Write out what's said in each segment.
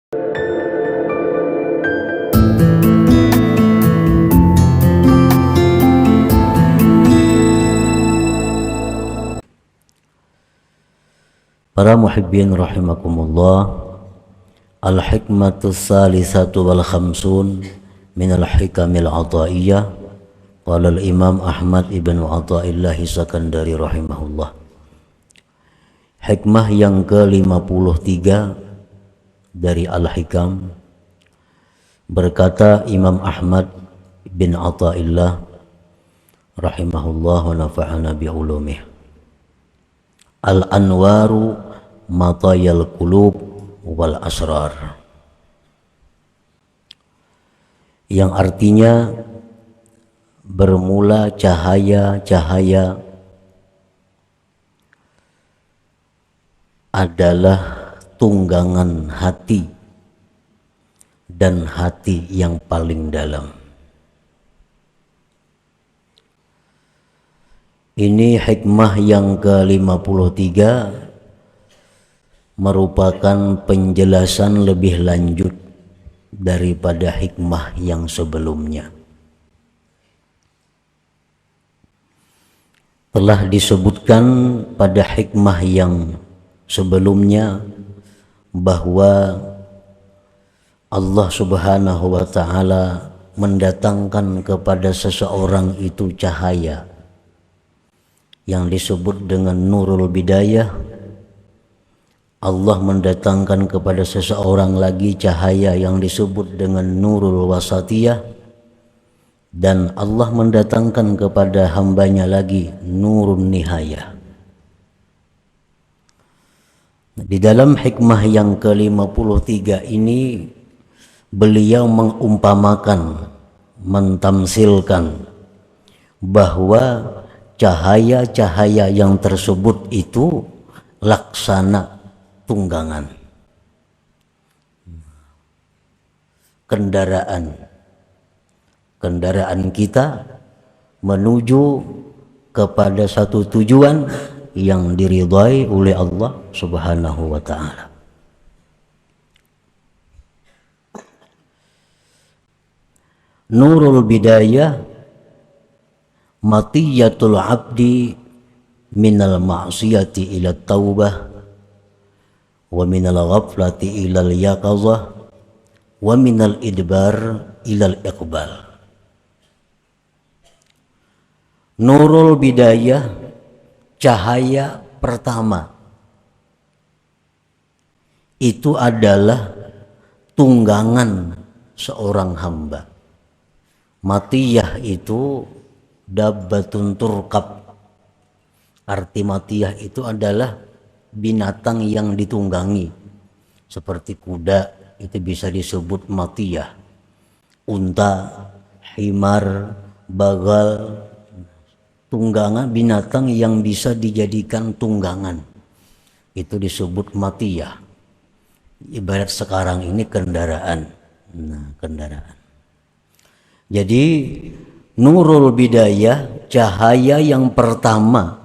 Para muhibbin rahimakumullah, al-hikmatu salisatu wal khamsun min al-hikamil ataiyah, qala al-imam Ahmad ibn Athaillah Sakandari rahimahullah. Hikmah yang ke-53 dari al-hikam, berkata Imam Ahmad bin Athaillah rahimahullah wa nafa'ana bi'ulumih, al-anwaru matayal qulub wal asrar, yang artinya bermula cahaya-cahaya adalah tunggangan hati dan hati yang paling dalam. Ini hikmah yang ke-53 merupakan penjelasan lebih lanjut daripada hikmah yang sebelumnya. Telah disebutkan pada hikmah yang sebelumnya bahwa Allah Subhanahu wa ta'ala mendatangkan kepada seseorang itu cahaya yang disebut dengan nurul bidayah. Allah mendatangkan kepada seseorang lagi cahaya yang disebut dengan nurul wasatiyah, dan Allah mendatangkan kepada hambanya lagi nurun nihayah. Di dalam hikmah yang ke-53 ini beliau mengumpamakan, mentamsilkan bahwa cahaya-cahaya yang tersebut itu laksana tunggangan, kendaraan kita menuju kepada satu tujuan yang diridhai oleh Allah Subhanahu wa ta'ala. Nurul bidayah matiyatul abdi minal ma'siyati ila taubah wa minal ghaflati ilal yaqazah wa minal idbar ilal iqbal. Nurul bidayah, cahaya pertama, itu adalah tunggangan seorang hamba. Matiyah itu dabbatun turkab. Arti matiyah itu adalah binatang yang ditunggangi, seperti kuda itu bisa disebut matiyah, unta, himar, bagal, tunggangan, binatang yang bisa dijadikan tunggangan itu disebut matiyah. Ibarat sekarang ini kendaraan. Kendaraan. Jadi nurul bidayah, cahaya yang pertama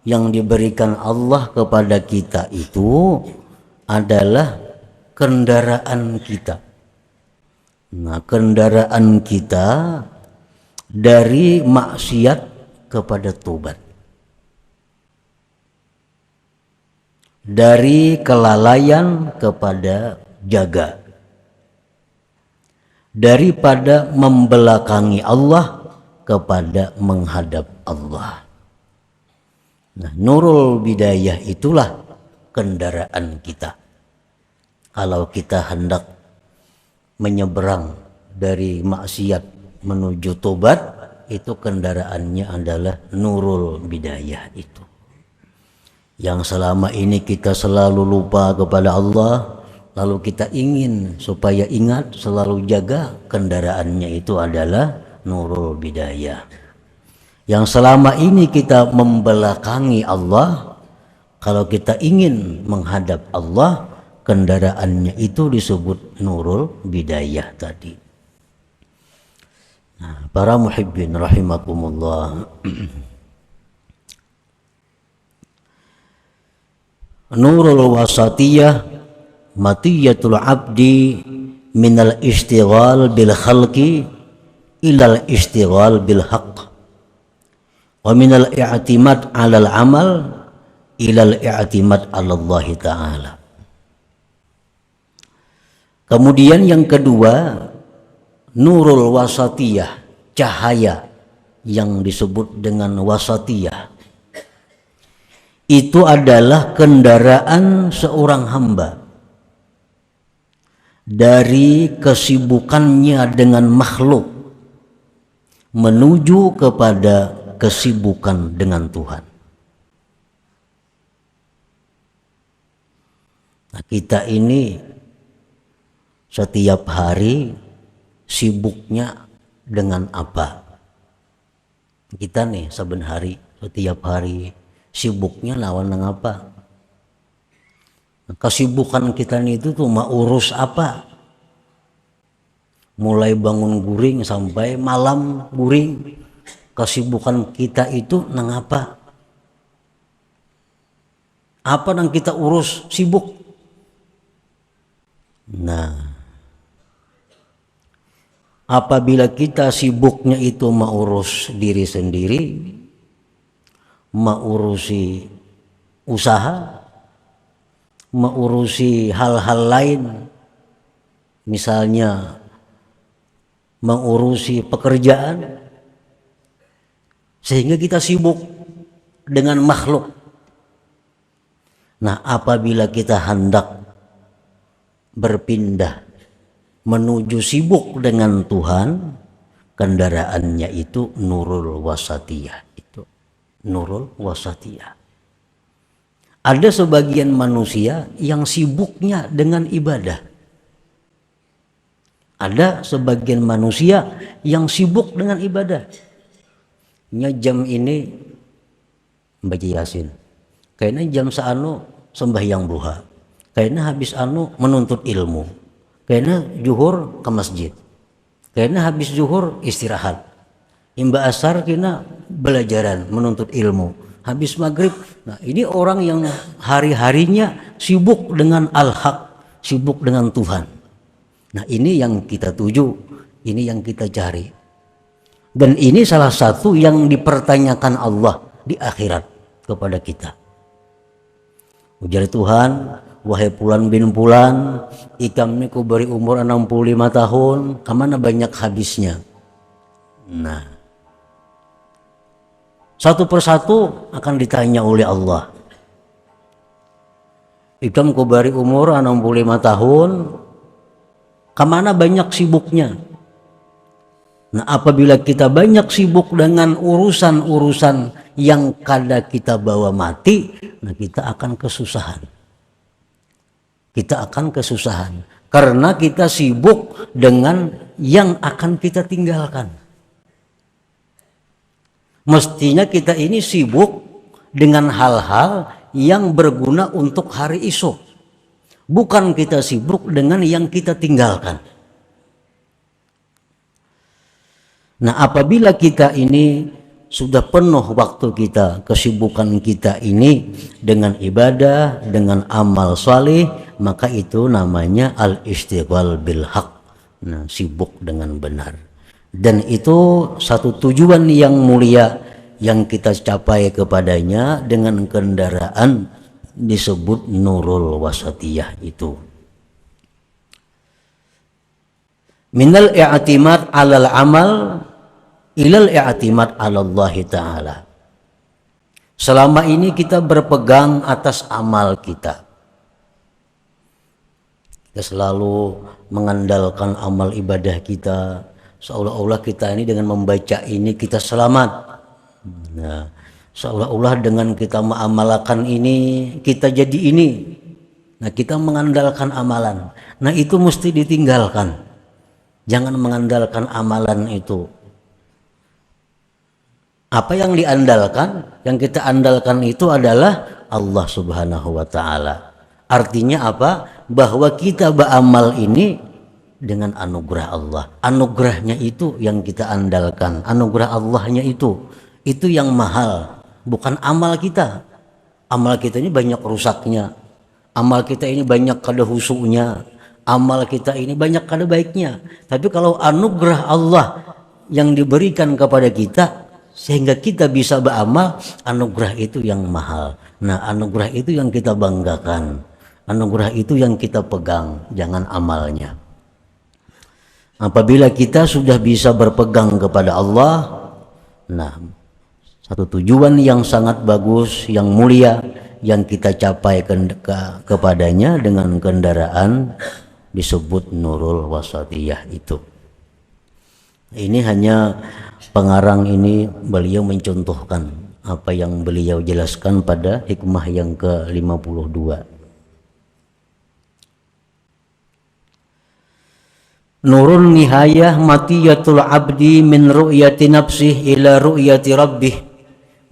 yang diberikan Allah kepada kita itu adalah kendaraan kita. Kendaraan kita dari maksiat kepada tobat, dari kelalaian kepada jaga, daripada membelakangi Allah kepada menghadap Allah. Nurul bidayah itulah kendaraan kita. Kalau kita hendak menyeberang dari maksiat menuju tobat, itu kendaraannya adalah nurul bidayah itu. Yang selama ini kita selalu lupa kepada Allah, lalu kita ingin supaya ingat, selalu jaga, kendaraannya itu adalah nurul bidayah. Yang selama ini kita membelakangi Allah, kalau kita ingin menghadap Allah, kendaraannya itu disebut nurul bidayah tadi. Para muhibbin rahimakumullah, nurul wasatiyah matiyatul abdi minal istighal bil khalqi ilal istighal bil haqq wa minal i'timad 'alal amal ilal i'timad 'ala Allah taala. Kemudian yang kedua, nurul wasatiyah, cahaya yang disebut dengan wasatiyah. Itu adalah kendaraan seorang hamba dari kesibukannya dengan makhluk menuju kepada kesibukan dengan Tuhan. Nah, kita ini setiap hari sibuknya dengan apa? Kita nih saben hari, setiap hari sibuknya lawan dengan apa? Kesibukan kita nih itu tuh mau urus apa? Mulai bangun guring sampai malam guring, kesibukan kita itu nang apa? Apa yang kita urus sibuk? Nah, apabila kita sibuknya itu mengurus diri sendiri, mengurusi usaha, mengurusi hal-hal lain, misalnya mengurusi pekerjaan, sehingga kita sibuk dengan makhluk. Nah, apabila kita hendak berpindah menuju sibuk dengan Tuhan, kendaraannya itu nurul wasatiyah. Itu nurul wasatiyah. Ada sebagian manusia yang sibuknya dengan ibadah. Ada sebagian manusia yang sibuk dengan ibadah. Jam ini membaca Yasin, kayaknya jam seanu sembahyang duha, kayaknya habis anu menuntut ilmu, kayaknya zuhur ke masjid, kayaknya habis zuhur istirahat, imba asar kena belajaran menuntut ilmu, habis maghrib. Nah, ini orang yang hari-harinya sibuk dengan al-haq, sibuk dengan Tuhan. Nah, ini yang kita tuju, ini yang kita cari. Dan ini salah satu yang dipertanyakan Allah di akhirat kepada kita. Ujar Tuhan, wahai Fulan bin Fulan, ikam ini ku beri umur 65 tahun, kemana banyak habisnya? Nah, satu persatu akan ditanya oleh Allah. Ikam ku beri umur 65 tahun, kemana banyak sibuknya? Nah, apabila kita banyak sibuk dengan urusan-urusan yang kada kita bawa mati, nah kita akan kesusahan. Kita akan kesusahan karena kita sibuk dengan yang akan kita tinggalkan. Mestinya kita ini sibuk dengan hal-hal yang berguna untuk hari esok. Bukan kita sibuk dengan yang kita tinggalkan. Nah, apabila kita ini sudah penuh waktu kita, kesibukan kita ini dengan ibadah, dengan amal saleh, maka itu namanya al-istighfar bil haq. Nah, sibuk dengan benar. Dan itu satu tujuan yang mulia yang kita capai kepadanya dengan kendaraan disebut nurul wasatiyah itu. Minal i'timad 'alal amal ilal i'timad 'ala Allah taala. Selama ini kita berpegang atas amal kita. Kita selalu mengandalkan amal ibadah kita, seolah-olah kita ini dengan membaca ini kita selamat. Nah, seolah-olah dengan kita mengamalkan ini kita jadi ini. Nah, kita mengandalkan amalan. Nah, itu mesti ditinggalkan. Jangan mengandalkan amalan itu. Apa yang diandalkan, yang kita andalkan itu adalah Allah Subhanahu wa Ta'ala. Artinya apa? Bahwa kita beramal ini dengan anugerah Allah. Anugerahnya itu yang kita andalkan. Anugerah Allahnya itu yang mahal, bukan amal kita. Amal kita ini banyak rusaknya, Amal kita ini banyak kada husuknya, amal kita ini banyak kada baiknya. Tapi kalau anugerah Allah yang diberikan kepada kita sehingga kita bisa beramal, anugerah itu yang mahal. Nah, anugerah itu yang kita banggakan. Anugerah itu yang kita pegang, jangan amalnya. Apabila kita sudah bisa berpegang kepada Allah, nah, satu tujuan yang sangat bagus, yang mulia, yang kita capai kepadanya dengan kendaraan disebut Nurul Wasatiyah itu. Ini hanya pengarang ini beliau mencontohkan apa yang beliau jelaskan pada hikmah yang ke-52. Nurun nihayah matiyatul abdi min ru'yati nafsih ila ru'yati rabbih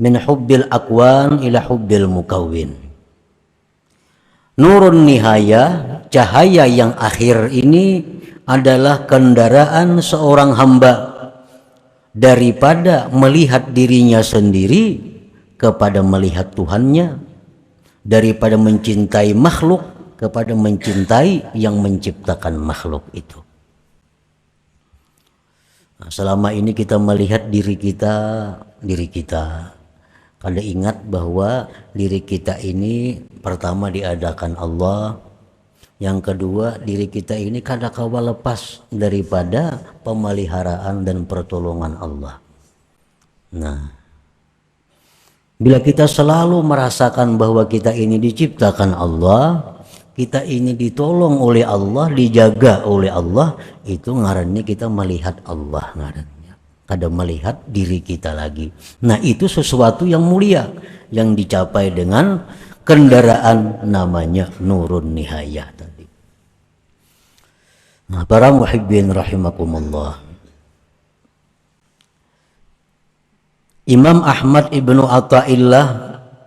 min hubbil akwan ila hubbil mukawwin. Nurun nihayah, cahaya yang akhir ini adalah kendaraan seorang hamba daripada melihat dirinya sendiri kepada melihat Tuhannya, daripada mencintai makhluk kepada mencintai yang menciptakan makhluk itu. Nah, selama ini kita melihat diri kita kada ingat bahwa diri kita ini pertama diadakan Allah, yang kedua diri kita ini kada kawa lepas daripada pemeliharaan dan pertolongan Allah. Nah, bila kita selalu merasakan bahwa kita ini diciptakan Allah, kita ini ditolong oleh Allah, dijaga oleh Allah, itu ngarannya kita melihat Allah ngarannya. Kada melihat diri kita lagi. Nah, itu sesuatu yang mulia yang dicapai dengan kendaraan namanya Nurun Nihayah tadi. Nah, para muhibbin rahimakumullah. Imam Ahmad Ibnu Athaillah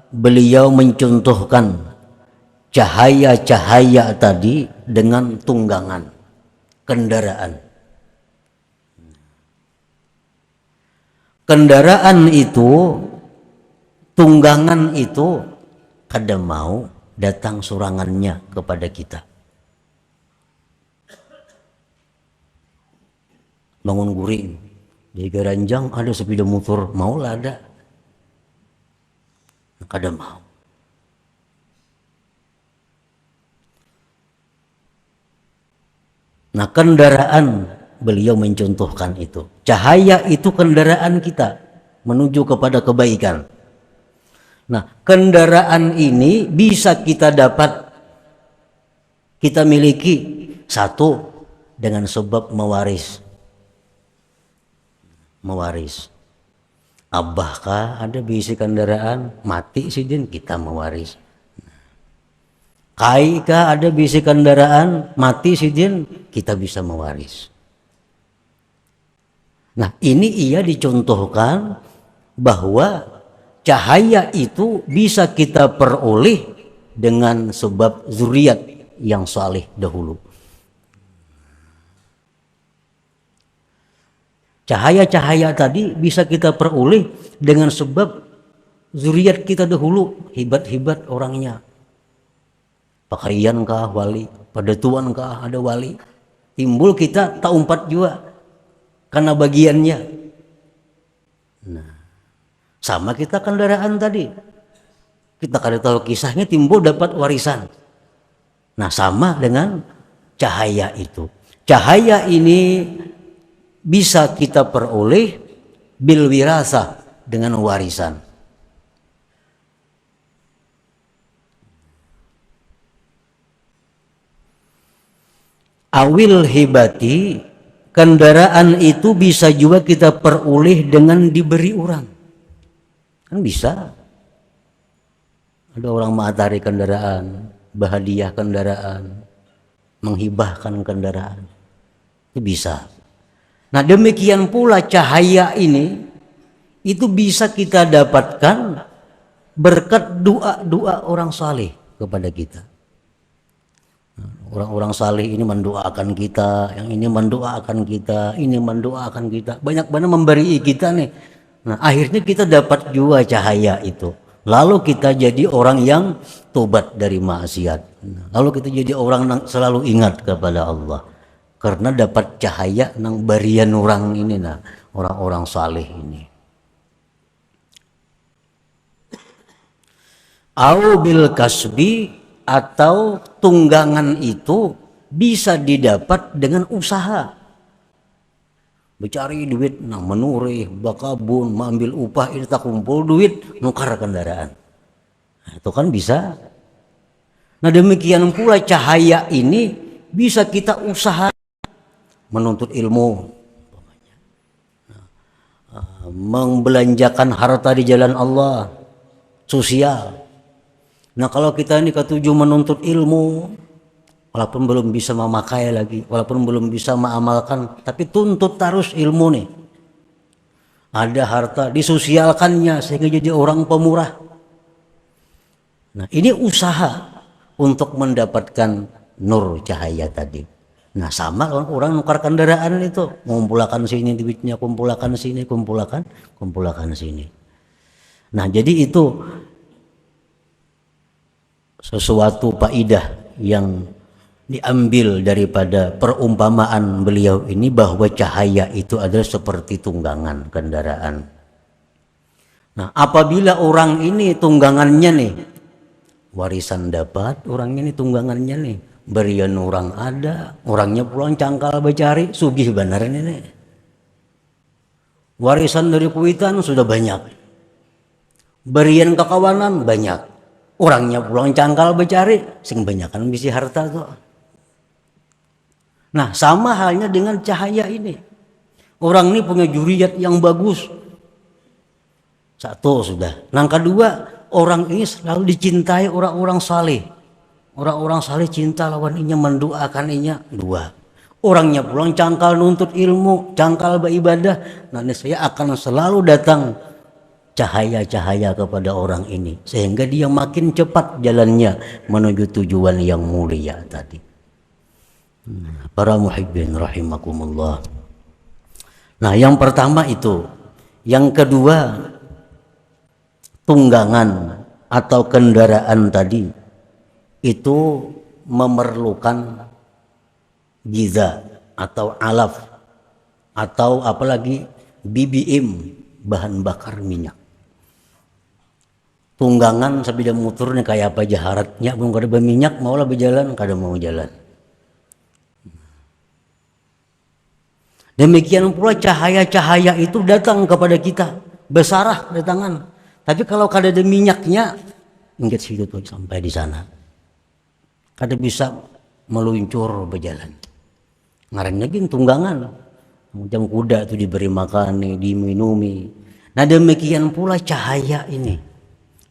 beliau mencontohkan cahaya-cahaya tadi dengan tunggangan kendaraan. Kendaraan itu, tunggangan itu kada mau datang surangannya kepada kita. Bangun guring di Garanjang ada sepeda motor, mau lah ada, kada mau. Nah, kendaraan beliau mencontohkan itu. Cahaya itu kendaraan kita menuju kepada kebaikan. Nah, kendaraan ini bisa kita dapat, kita miliki satu dengan sebab mewaris. Abah kah ada bisi kendaraan, mati sidin kita mewaris. Kai kah ada bisi kendaraan, mati sidin kita bisa mewaris. Nah, ini ia dicontohkan bahwa cahaya itu bisa kita peroleh dengan sebab zuriat yang saleh dahulu. Cahaya-cahaya tadi bisa kita peroleh dengan sebab zuriat kita dahulu, hebat-hebat orangnya. Pakaian kah wali, padatuan kah ada wali. Timbul kita tak umpat juga karena bagiannya. Nah, sama kita kendaraan tadi. Kita kada tahu kisahnya, timbul dapat warisan. Nah, sama dengan cahaya itu. Cahaya ini bisa kita peroleh bil wirasah dengan warisan. Awil hibati, kendaraan itu bisa juga kita peroleh dengan diberi orang. Kan bisa. Ada orang mengatari kendaraan, berhadiah kendaraan, menghibahkan kendaraan. Itu bisa. Nah, demikian pula cahaya ini itu bisa kita dapatkan berkat doa-doa orang saleh kepada kita. Orang-orang saleh ini mendoakan kita, yang ini mendoakan kita, ini mendoakan kita. Banyak-banyak memberi kita nih. Nah, akhirnya kita dapat juga cahaya itu. Lalu kita jadi orang yang tobat dari maksiat. Lalu kita jadi orang yang selalu ingat kepada Allah. Karena dapat cahaya nang barian orang ini, nah orang-orang saleh ini. Au bil kasbi, atau tunggangan itu bisa didapat dengan usaha. Mencari duit, nah menurih, bakabun, mengambil upah, ini tak kumpul duit, nukar kendaraan. Nah, itu kan bisa. Nah demikian pula cahaya ini bisa kita usaha, menuntut ilmu, membelanjakan harta di jalan Allah, sosial. Nah kalau kita ini ketujuh menuntut ilmu, walaupun belum bisa memakai lagi, walaupun belum bisa mengamalkan, tapi tuntut terus ilmu nih. Ada harta, disosialkannya sehingga jadi orang pemurah. Nah ini usaha untuk mendapatkan nur cahaya tadi. Nah sama orang nukar kendaraan itu, mengumpulkan sini duitnya, kumpulkan sini, kumpulkan sini. Nah jadi itu sesuatu faidah yang diambil daripada perumpamaan beliau ini, bahwa cahaya itu adalah seperti tunggangan kendaraan. Nah apabila orang ini tunggangannya nih, warisan dapat, orang ini tunggangannya nih, berian orang ada, orangnya pulang cangkal becari, sugih benar ini. Warisan dari kuitan sudah banyak, berian kekawanan banyak, orangnya pulang cangkal becari, sing banyakan bisi harta tuh. Nah sama halnya dengan cahaya ini. Orang ini punya juriat yang bagus, satu sudah. Yang kedua, orang ini selalu dicintai orang-orang saleh. Orang-orang saleh cinta lawan inya, mendoakan inya. Dua, orangnya pulang cangkal nuntut ilmu, cangkal beribadah. Nah saya akan selalu datang cahaya-cahaya kepada orang ini, sehingga dia makin cepat jalannya menuju tujuan yang mulia tadi. Para muhibbin rahimakumullah. Nah yang pertama itu. Yang kedua, tunggangan atau kendaraan tadi itu memerlukan giza atau alaf, atau apalagi BBM, bahan bakar minyak. Tunggangan sebida motornya kayak apa jaharatnya, belum kada berminyak, maulah berjalan, kada mau jalan. Demikian pula cahaya-cahaya itu datang kepada kita, besarah datangan. Tapi kalau kada ada minyaknya, ingat situ tuh sampai di sana, kada bisa meluncur berjalan. Ngarannya gini tunggangan, macam kuda itu diberi makan, diminumi. Nah demikian pula cahaya ini.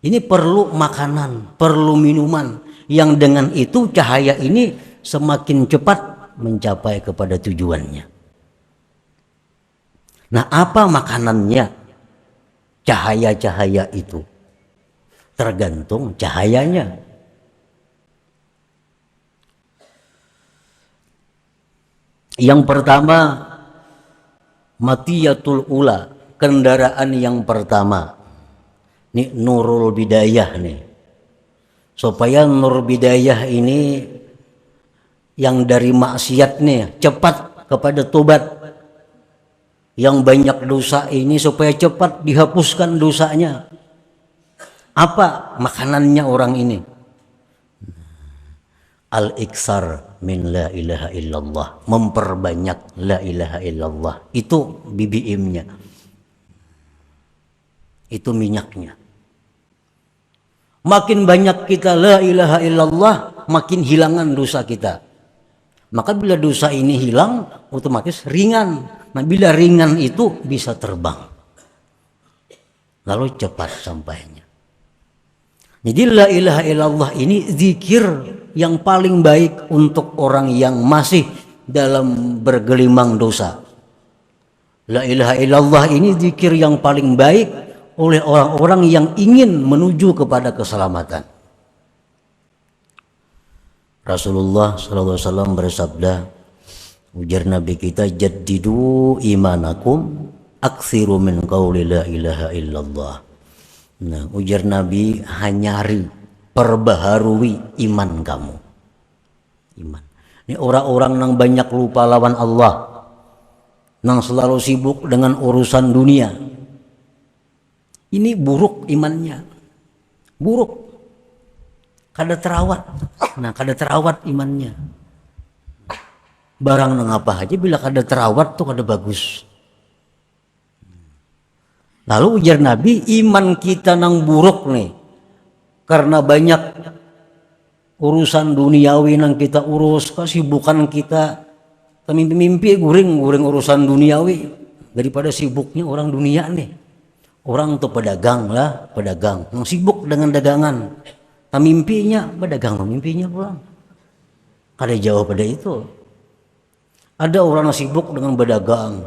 Ini perlu makanan, perlu minuman, yang dengan itu cahaya ini semakin cepat mencapai kepada tujuannya. Nah apa makanannya cahaya-cahaya itu? Tergantung cahayanya. Yang pertama, matiyatul ula, kendaraan yang pertama. Ini nurul bidayah nih. Supaya nur bidayah ini yang dari maksiat nih cepat kepada tobat. Yang banyak dosa ini supaya cepat dihapuskan dosanya. Apa makanannya orang ini? Al-iksar min la ilaha illallah, memperbanyak la ilaha illallah. Itu BBM-nya, itu minyaknya. Makin banyak kita la ilaha illallah, makin hilangan dosa kita. Maka bila dosa ini hilang, otomatis ringan. Nah bila ringan itu bisa terbang, lalu cepat sampainya. Jadi la ilaha illallah ini zikir yang paling baik untuk orang yang masih dalam bergelimang dosa. La ilaha illallah ini zikir yang paling baik oleh orang-orang yang ingin menuju kepada keselamatan. Rasulullah SAW bersabda, ujar Nabi kita, jaddidu imanakum aksiru min qawli la ilaha illallah. Nah, ujar Nabi, hanyari, perbaharui iman kamu. Iman. Ini orang-orang yang banyak lupa lawan Allah, yang selalu sibuk dengan urusan dunia. Ini buruk imannya, buruk. Kada terawat. Nah, kada terawat imannya. Barang nang apa aja bila kada terawat tuh kada bagus. Lalu ujar Nabi, iman kita nang buruk nih, karena banyak urusan duniawi nang kita urus, kesibukan kita, mimpi-mimpi guring urusan duniawi daripada sibuknya orang dunia nih. Orang tuh pedagang lah, pedagang, yang sibuk dengan dagangan, mimpinya pedagang, mimpinya pulang. Kada jauh pada itu. Ada orang yang sibuk dengan berdagang,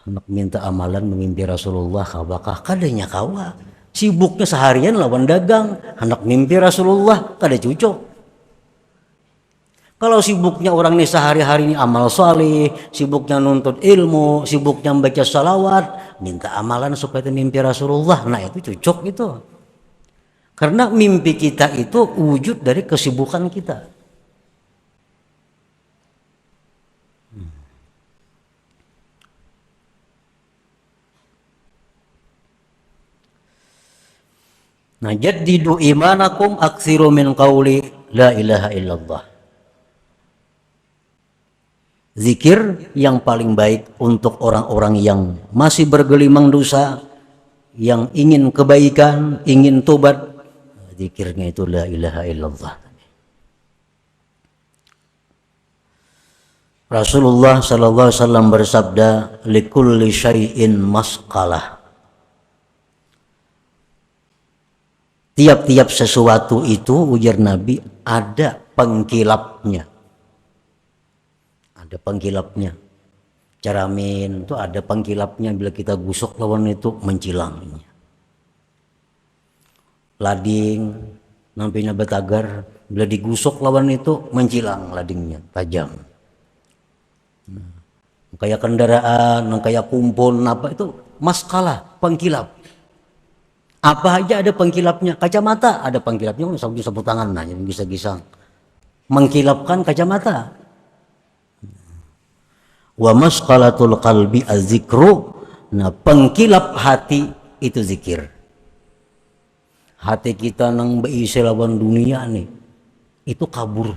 hendak minta amalan mimpi Rasulullah, kabakah kadanya kawa. Sibuknya seharian lawan dagang, hendak mimpi Rasulullah, kada cocok. Kalau sibuknya orang ini sehari-hari ini amal saleh, sibuknya nuntut ilmu, sibuknya membaca salawat, minta amalan supaya mimpi Rasulullah, nah itu cocok itu. Karena mimpi kita itu wujud dari kesibukan kita. Nah, jaddidu imanakum aksiru min qawli la ilaha illallah. Zikir yang paling baik untuk orang-orang yang masih bergelimang dosa, yang ingin kebaikan, ingin tobat, zikirnya itu la ilaha illallah. Rasulullah sallallahu alaihi wasallam bersabda, likulli syai'in masqalah. Tiap-tiap sesuatu itu, ujar Nabi, ada pengkilapnya. Ada pengkilapnya. Ceramin itu ada pengkilapnya, bila kita gusok lawan itu mencilangnya. Lading, nampinya betagar, bila digusok lawan itu mencilang ladingnya, tajam. Kayak kendaraan, kayak kumpul, apa itu maskalah, pengkilap. Apa aja ada pengkilapnya. Kacamata ada pengkilapnya, sapu tangan, nah yang bisa gisang mengkilapkan kacamata. Wa masqalatul qalbi az-zikru. Nah, pengkilap hati itu zikir. Hati kita nang beisi lawan dunia nih, itu kabur.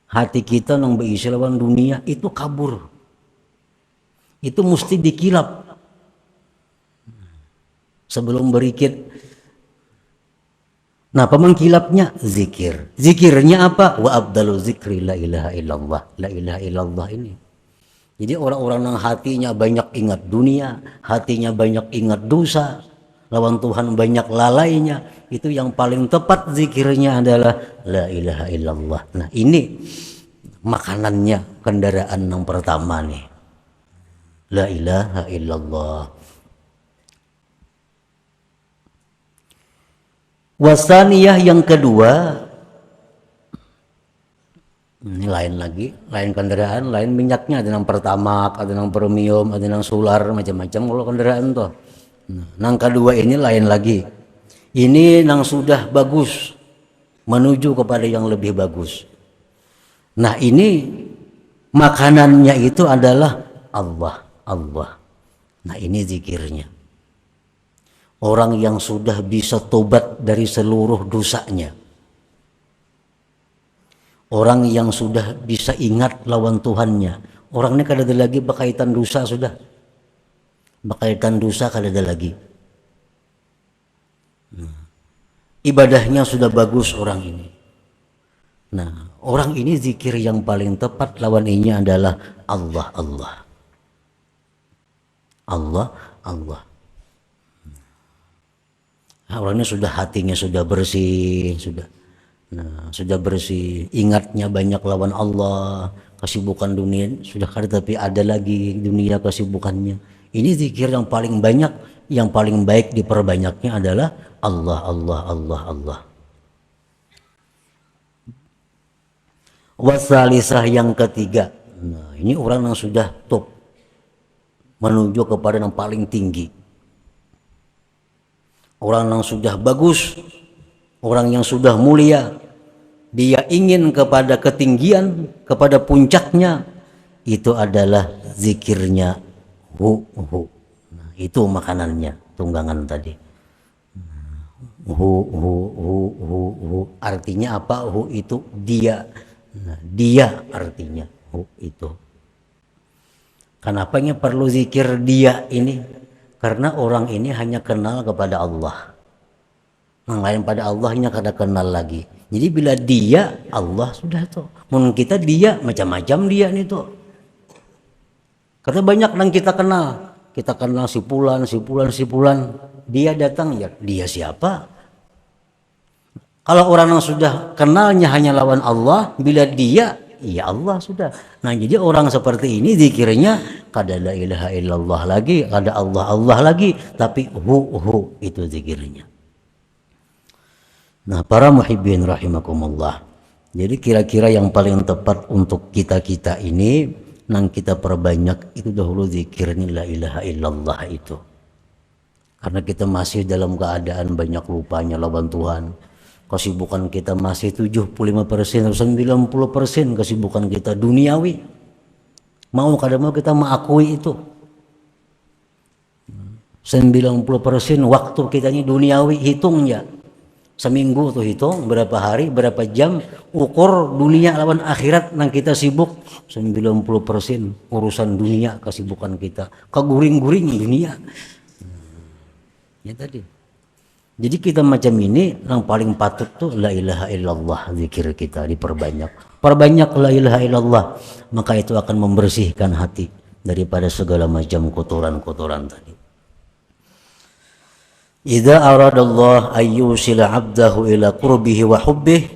Hati kita nang beisi lawan dunia itu kabur. Itu mesti dikilap. Sebelum berikit. Nah, pemengkilapnya zikir. Zikirnya apa? Wa abdalu zikri la ilaha illallah. La ilaha illallah ini. Jadi orang-orang yang hatinya banyak ingat dunia, hatinya banyak ingat dosa, lawan Tuhan banyak lalainya, itu yang paling tepat zikirnya adalah la ilaha illallah. Nah, ini makanannya, kendaraan yang pertama nih. La ilaha illallah. Wasaniyah yang kedua, ini lain lagi, lain kendaraan, lain minyaknya, ada yang pertamak, ada yang premium, ada yang solar, macam-macam kalau kendaraan tuh. Nah, yang kedua ini lain lagi. Ini yang sudah bagus, menuju kepada yang lebih bagus. Nah, ini makanannya itu adalah Allah, Allah. Nah, ini zikirnya. Orang yang sudah bisa tobat dari seluruh dosanya. Orang yang sudah bisa ingat lawan Tuhannya. Orang ini kada ada lagi berkaitan dosa sudah. Berkaitan dosa kada ada lagi. Ibadahnya sudah bagus orang ini. Nah, orang ini zikir yang paling tepat lawan ini adalah Allah, Allah. Allah, Allah. Nah, orangnya sudah hatinya sudah bersih, sudah. Nah, sudah bersih, ingatnya banyak lawan Allah, kesibukan dunia sudah kada, tapi ada lagi dunia kesibukannya. Ini zikir yang paling banyak, yang paling baik diperbanyaknya adalah Allah, Allah, Allah, Allah. Wasalisah yang ketiga. Nah, ini orang yang sudah top, menuju kepada yang paling tinggi. orang yang sudah bagus, orang yang sudah mulia, dia ingin kepada ketinggian, kepada puncaknya, itu adalah zikirnya hu hu. Nah, itu makanannya, tunggangan tadi. Hu hu hu hu hu. Artinya apa? Hu itu dia. Nah, dia artinya hu itu. Kenapanya perlu zikir dia ini? Karena orang ini hanya kenal kepada Allah. Yang lain pada Allah hanya kada kenal lagi. Jadi bila dia, Allah sudah tuh. Menurut kita dia, macam-macam dia nih tuh. Karena banyak yang kita kenal. Kita kenal si Fulan, si Fulan, si Fulan. Dia datang, ya dia siapa? Kalau orang yang sudah kenalnya hanya lawan Allah, bila dia, ya Allah sudah. Nah jadi orang seperti ini zikirnya kada la ilaha illallah lagi, kada Allah Allah lagi, tapi hu itu zikirnya. Nah para muhibbin rahimakumullah. Jadi kira-kira yang paling tepat untuk kita-kita ini, nang kita perbanyak itu dahulu zikirnya la ilaha illallah itu. Karena kita masih dalam keadaan banyak lupanya lawan Tuhan. Kesibukan kita masih 75% atau 90% kesibukan kita duniawi. Mau kada mau kita mengakui itu. 90% waktu kita ini duniawi, hitungnya. Seminggu tuh hitung berapa hari, berapa jam, ukur dunia lawan akhirat nang kita sibuk. 90% urusan dunia kesibukan kita. Keguring-guring dunia. Ya tadi. Jadi kita macam ini yang paling patut tuh la ilaha illallah, zikir kita diperbanyak. Perbanyak la ilaha illallah, maka itu akan membersihkan hati daripada segala macam kotoran-kotoran tadi. Idza aradallah ayyusila 'abdahu ila qurbihi wa hubbihi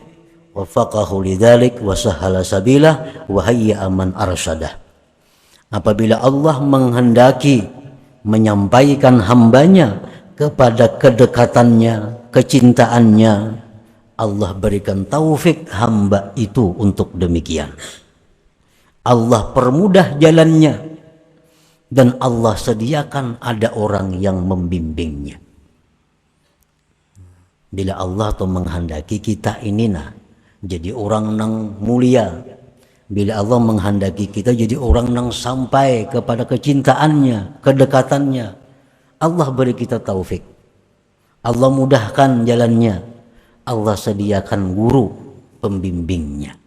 wafaqahu lidzalik wa sahhala sabilah wa hayya man arsyadah. Apabila Allah menghendaki menyampaikan hambanya kepada kedekatannya, kecintaannya, Allah berikan taufik hamba itu untuk demikian. Allah permudah jalannya dan Allah sediakan ada orang yang membimbingnya. Bila Allah tuh menghendaki kita ini jadi orang nang mulia, bila Allah menghendaki kita jadi orang nang sampai kepada kecintaannya, kedekatannya, Allah beri kita taufik. Allah mudahkan jalannya. Allah sediakan guru pembimbingnya.